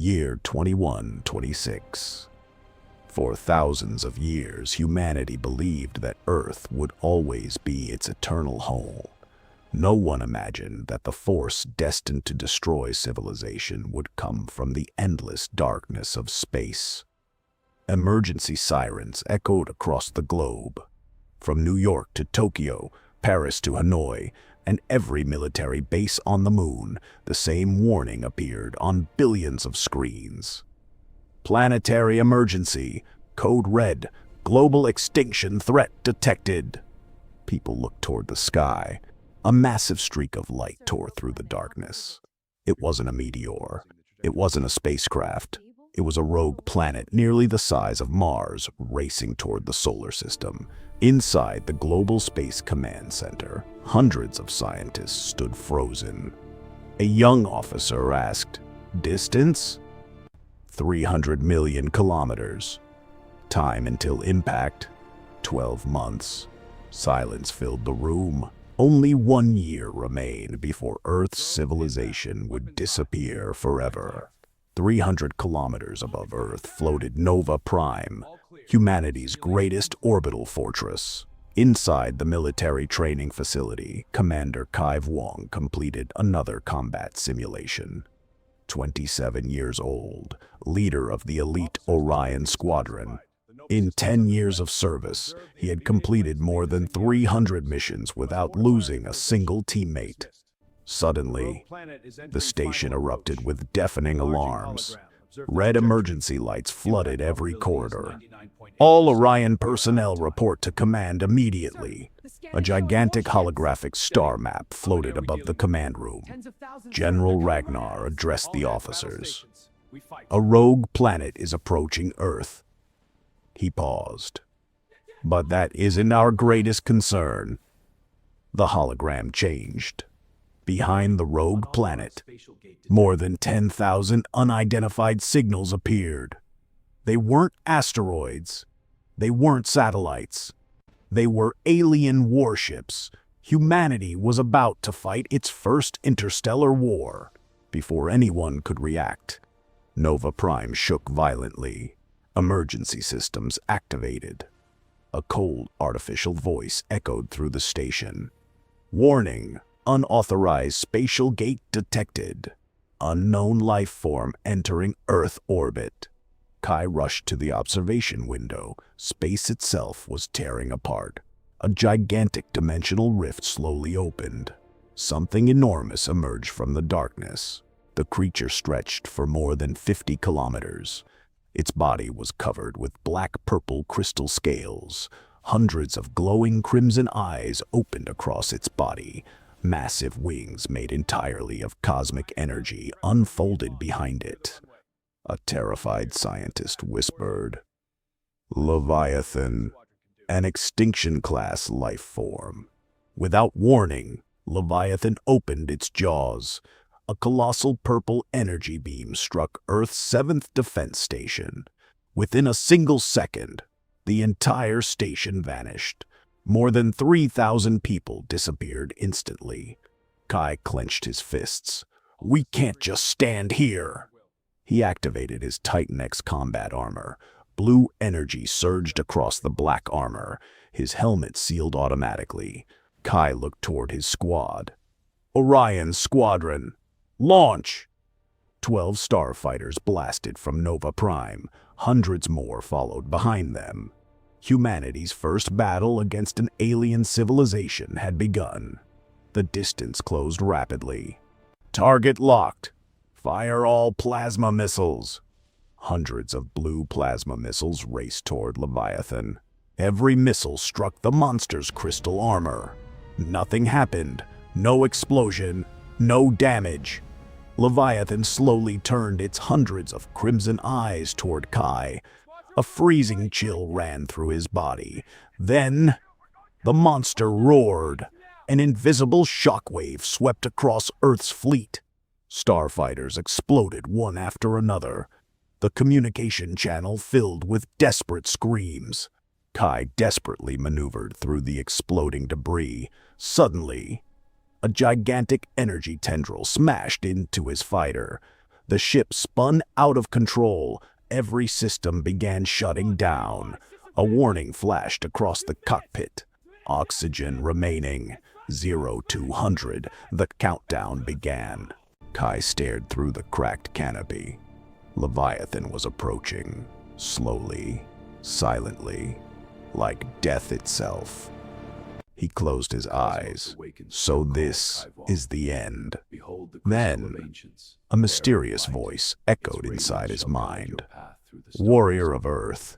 Year 2126. For thousands of years, humanity believed that Earth would always be its eternal home. No one imagined that the force destined to destroy civilization would come from the endless darkness of space. Emergency sirens echoed across the globe. From New York to Tokyo, Paris to Hanoi, and every military base on the moon, the same warning appeared on billions of screens. Planetary emergency, code red, global extinction threat detected. People looked toward the sky. A massive streak of light tore through the darkness. It wasn't a meteor. It wasn't a spacecraft. It was a rogue planet nearly the size of Mars, racing toward the solar system. Inside the Global Space Command Center, hundreds of scientists stood frozen. A young officer asked, "Distance?" 300 million kilometers. Time until impact? 12 months. Silence filled the room. Only 1 year remained before Earth's civilization would disappear forever. 300 kilometers above Earth floated Nova Prime, humanity's greatest orbital fortress. Inside the military training facility, Commander Kai Vuong completed another combat simulation. 27 years old, leader of the elite Orion Squadron. In 10 years of service, he had completed more than 300 missions without losing a single teammate. Suddenly, the station erupted with deafening alarms. Red emergency lights flooded every corridor. All Orion personnel report to command immediately. A gigantic holographic star map floated above the command room. General Ragnar addressed the officers. "A rogue planet is approaching Earth." He paused. "But that isn't our greatest concern." The hologram changed. Behind the rogue planet, more than 10,000 unidentified signals appeared. They weren't asteroids. They weren't satellites. They were alien warships. Humanity was about to fight its first interstellar war. Before anyone could react, Nova Prime shook violently. Emergency systems activated. A cold, artificial voice echoed through the station. "Warning! Unauthorized spatial gate detected. Unknown life form entering Earth orbit." Kai rushed to the observation window. Space itself was tearing apart. A gigantic dimensional rift slowly opened. Something enormous emerged from the darkness. The creature stretched for more than 50 kilometers. Its body was covered with black-purple crystal scales. Hundreds of glowing crimson eyes opened across its body. Massive wings made entirely of cosmic energy unfolded behind it. A terrified scientist whispered, "Leviathan, an extinction-class life form." Without warning, Leviathan opened its jaws. A colossal purple energy beam struck Earth's 7th defense station. Within a single second, the entire station vanished. More than 3,000 people disappeared instantly. Kai clenched his fists. "We can't just stand here." He activated his Titan X combat armor. Blue energy surged across the black armor. His helmet sealed automatically. Kai looked toward his squad. "Orion Squadron, launch!" 12 starfighters blasted from Nova Prime. Hundreds more followed behind them. Humanity's first battle against an alien civilization had begun. The distance closed rapidly. "Target locked. Fire all plasma missiles." Hundreds of blue plasma missiles raced toward Leviathan. Every missile struck the monster's crystal armor. Nothing happened. No explosion. No damage. Leviathan slowly turned its hundreds of crimson eyes toward Kai. A freezing chill ran through his body. Then, the monster roared. An invisible shockwave swept across Earth's fleet. Starfighters exploded one after another. The communication channel filled with desperate screams. Kai desperately maneuvered through the exploding debris. Suddenly, a gigantic energy tendril smashed into his fighter. The ship spun out of control. Every system began shutting down. A warning flashed across the cockpit. Oxygen remaining. 0 to 100. The countdown began. Kai stared through the cracked canopy. Leviathan was approaching. Slowly, silently, like death itself. He closed his eyes. So this is the end. Then, a mysterious voice echoed inside his mind. Warrior of Earth,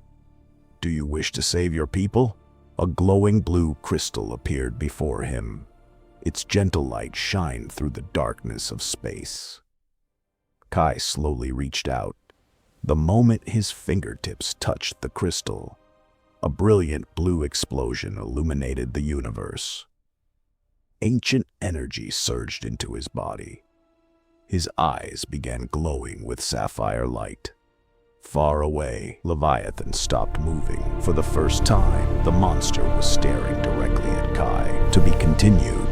do you wish to save your people? A glowing blue crystal appeared before him. Its gentle light shined through the darkness of space. Kai slowly reached out. The moment his fingertips touched the crystal, a brilliant blue explosion illuminated the universe. Ancient energy surged into his body. His eyes began glowing with sapphire light. Far away, Leviathan stopped moving. For the first time, the monster was staring directly at Kai. To be continued.